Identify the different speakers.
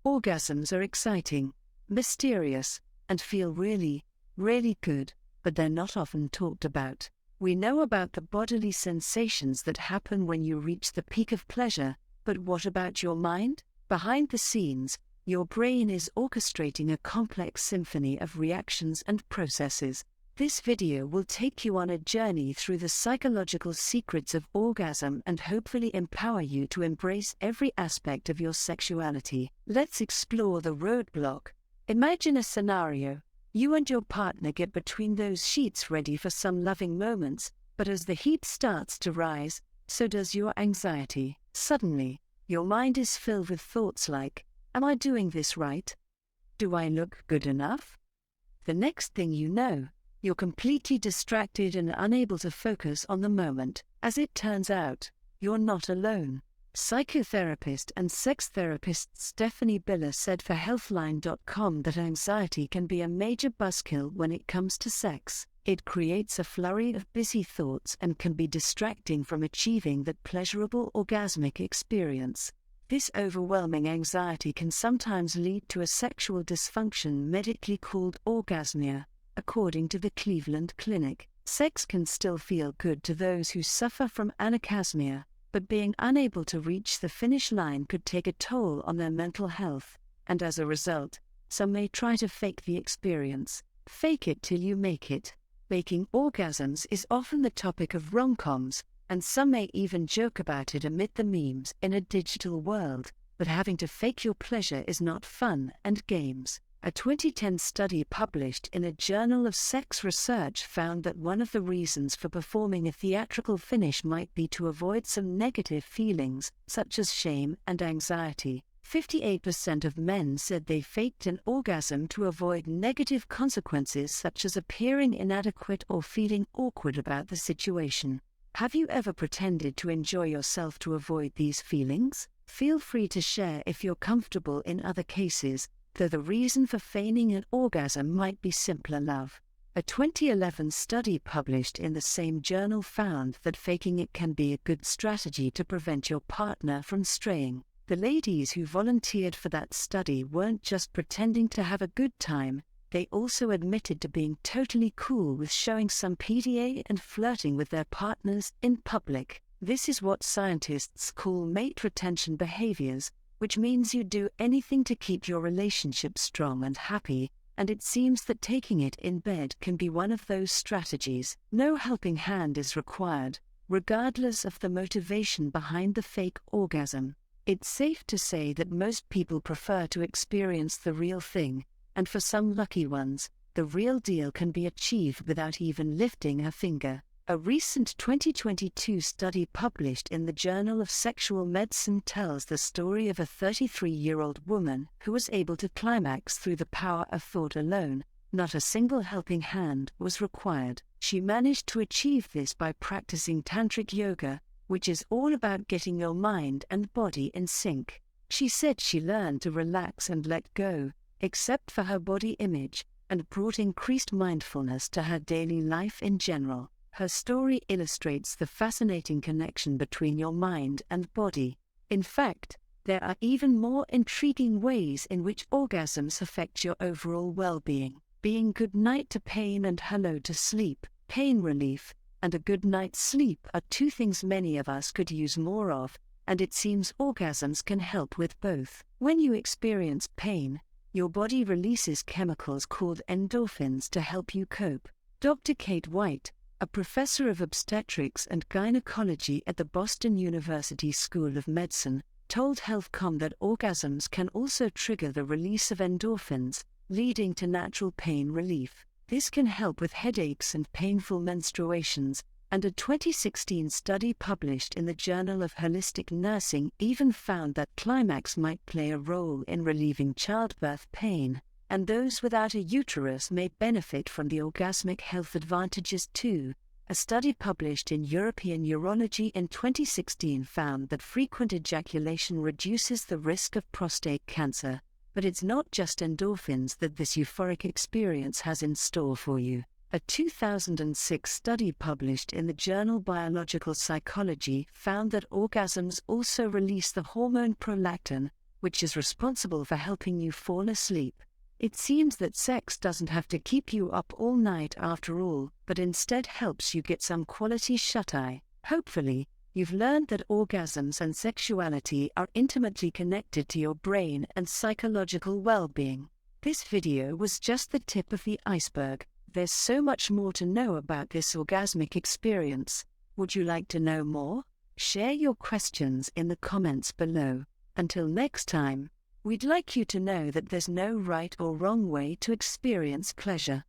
Speaker 1: Orgasms are exciting, mysterious, and feel really, really good, but they're not often talked about. We know about the bodily sensations that happen when you reach the peak of pleasure, but what about your mind? Behind the scenes, your brain is orchestrating a complex symphony of reactions and processes. This video will take you on a journey through the psychological secrets of orgasm and hopefully empower you to embrace every aspect of your sexuality. Let's explore the roadblock. Imagine a scenario. You and your partner get between those sheets ready for some loving moments, but as the heat starts to rise, so does your anxiety. Suddenly, your mind is filled with thoughts like, "Am I doing this right? Do I look good enough?" The next thing you know, you're completely distracted and unable to focus on the moment. As it turns out, you're not alone. Psychotherapist and sex therapist Stephanie Biller said for Healthline.com that anxiety can be a major buzzkill when it comes to sex. It creates a flurry of busy thoughts and can be distracting from achieving that pleasurable orgasmic experience. This overwhelming anxiety can sometimes lead to a sexual dysfunction medically called orgasmia. According to the Cleveland Clinic, sex can still feel good to those who suffer from anorgasmia, but being unable to reach the finish line could take a toll on their mental health, and as a result, some may try to fake the experience. Fake it till you make it. Faking orgasms is often the topic of rom-coms, and some may even joke about it amid the memes in a digital world, but having to fake your pleasure is not fun and games. A 2010 study published in a Journal of Sex Research found that one of the reasons for performing a theatrical finish might be to avoid some negative feelings, such as shame and anxiety. 58% of men said they faked an orgasm to avoid negative consequences such as appearing inadequate or feeling awkward about the situation. Have you ever pretended to enjoy yourself to avoid these feelings? Feel free to share if you're comfortable in other cases, though the reason for feigning an orgasm might be simpler love. A 2011 study published in the same journal found that faking it can be a good strategy to prevent your partner from straying. The ladies who volunteered for that study weren't just pretending to have a good time, they also admitted to being totally cool with showing some PDA and flirting with their partners in public. This is what scientists call mate retention behaviors, which means you do anything to keep your relationship strong and happy, and it seems that taking it in bed can be one of those strategies. No helping hand is required, regardless of the motivation behind the fake orgasm. It's safe to say that most people prefer to experience the real thing, and for some lucky ones, the real deal can be achieved without even lifting a finger. A recent 2022 study published in the Journal of Sexual Medicine tells the story of a 33-year-old woman who was able to climax through the power of thought alone. Not a single helping hand was required. She managed to achieve this by practicing tantric yoga, which is all about getting your mind and body in sync. She said she learned to relax and let go, except for her body image, and brought increased mindfulness to her daily life in general. Her story illustrates the fascinating connection between your mind and body. In fact, there are even more intriguing ways in which orgasms affect your overall well-being. Being good night to pain and hello to sleep. Pain relief and a good night's sleep are two things many of us could use more of, and it seems orgasms can help with both. When you experience pain, your body releases chemicals called endorphins to help you cope. Dr. Kate White, a professor of obstetrics and gynecology at the Boston University School of Medicine, told HealthCom that orgasms can also trigger the release of endorphins, leading to natural pain relief. This can help with headaches and painful menstruations, and a 2016 study published in the Journal of Holistic Nursing even found that climax might play a role in relieving childbirth pain, and those without a uterus may benefit from the orgasmic health advantages too. A study published in European Urology in 2016 found that frequent ejaculation reduces the risk of prostate cancer, but it's not just endorphins that this euphoric experience has in store for you. A 2006 study published in the journal Biological Psychology found that orgasms also release the hormone prolactin, which is responsible for helping you fall asleep. It seems that sex doesn't have to keep you up all night after all, but instead helps you get some quality shut-eye. Hopefully, you've learned that orgasms and sexuality are intimately connected to your brain and psychological well-being. This video was just the tip of the iceberg. There's so much more to know about this orgasmic experience. Would you like to know more? Share your questions in the comments below. Until next time, we'd like you to know that there's no right or wrong way to experience pleasure.